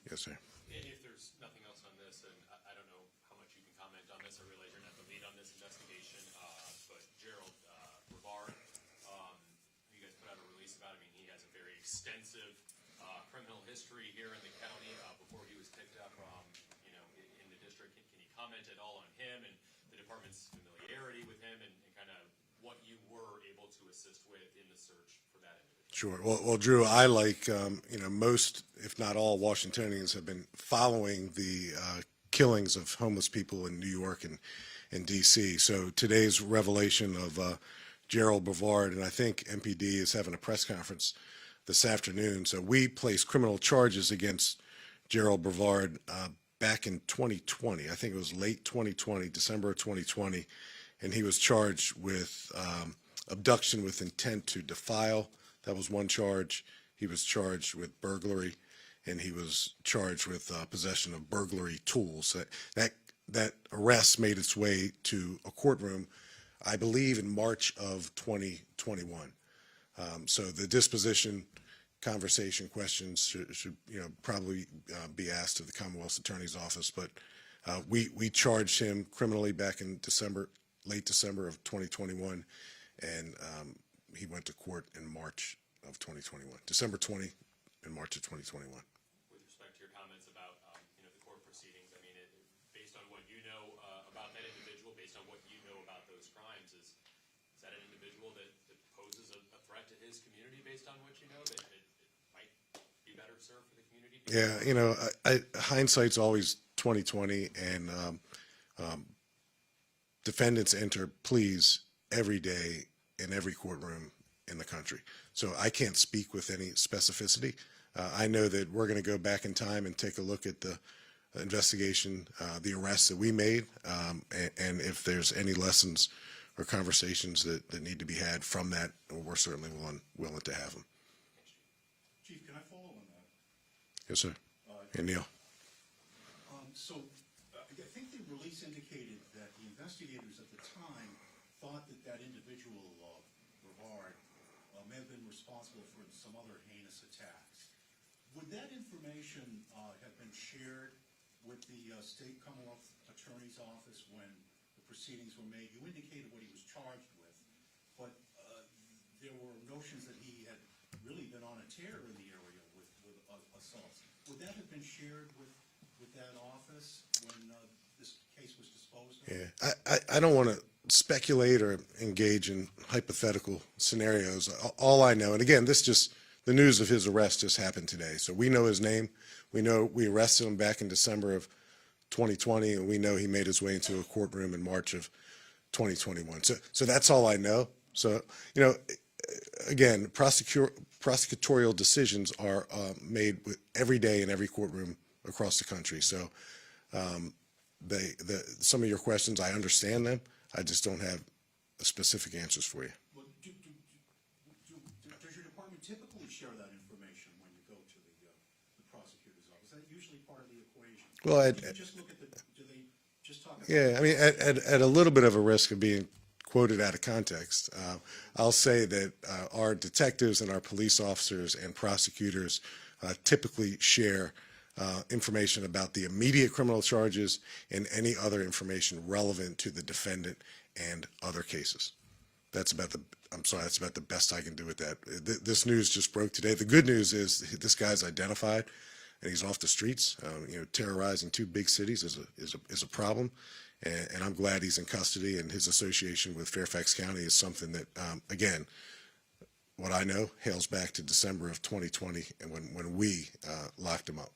Yes, sir. If there's nothing else on this, and I don't know how much you can comment on this, I realize you're not the lead on this investigation, but Gerald Brevard, you guys put out a release about him. I mean, he has a very extensive criminal history here in the county before he was picked up, in the district. Can you comment at all on him and the department's familiarity with him and kind of what you were able to assist with in the search for that individual? Sure. Well, Drew, I like most, if not all, Washingtonians have been following the killings of homeless people in New York and D.C. So today's revelation of Gerald Brevard, and I think MPD is having a press conference this afternoon. So we placed criminal charges against Gerald Brevard back in 2020. I think it was late 2020, December of 2020, and he was charged with abduction with intent to defile. That was one charge. He was charged with burglary, and he was charged with possession of burglary tools. That arrest made its way to a courtroom, I believe, in March of 2021. So the disposition conversation questions should probably be asked of the Commonwealth's Attorney's Office. But we charged him criminally back in late December of 2021, and he went to court in March of 2021, December 20 and March of 2021. With respect to your comments about the court proceedings, I mean, based on what you know about that individual, based on what you know about those crimes, is that an individual that poses a threat to his community based on what you know, that it might be better served for the community? Yeah, hindsight's always 20/20, and defendants enter pleas every day in every courtroom in the country. So I can't speak with any specificity. I know that we're going to go back in time and take a look at the investigation, the arrests that we made, and if there's any lessons or conversations that need to be had from that, we're certainly willing to have them. Chief, can I follow on that? Yes, sir. And Neil. So I think the release indicated that the investigators at the time thought that individual, Brevard, may have been responsible for some other heinous attacks. Would that information have been shared with the State Commonwealth Attorney's Office when the proceedings were made? You indicated what he was charged with, but there were notions that he had really been on a tear in the area with assaults. Would that have been shared with that office when this case was disposed of? Yeah, I don't want to speculate or engage in hypothetical scenarios. All I know, and again, the news of his arrest just happened today. So we know his name. We know we arrested him back in December of 2020, and we know he made his way into a courtroom in March of 2021. So that's all I know. So, again, prosecutorial decisions are made every day in every courtroom across the country. So some of your questions, I understand them. I just don't have specific answers for you. Well, does your department typically share that information when you go to the prosecutor's office? Is that usually part of the equation? Well, do you just look at do they just talk about yeah, I mean, at a little bit of a risk of being quoted out of context, I'll say that our detectives and our police officers and prosecutors typically share information about the immediate criminal charges and any other information relevant to the defendant and other cases. That's about the best I can do with that. This news just broke today. The good news is this guy's identified and he's off the streets. Terrorizing two big cities is a problem, and I'm glad he's in custody, and his association with Fairfax County is something that, again, what I know hails back to December of 2020 and when we locked him up.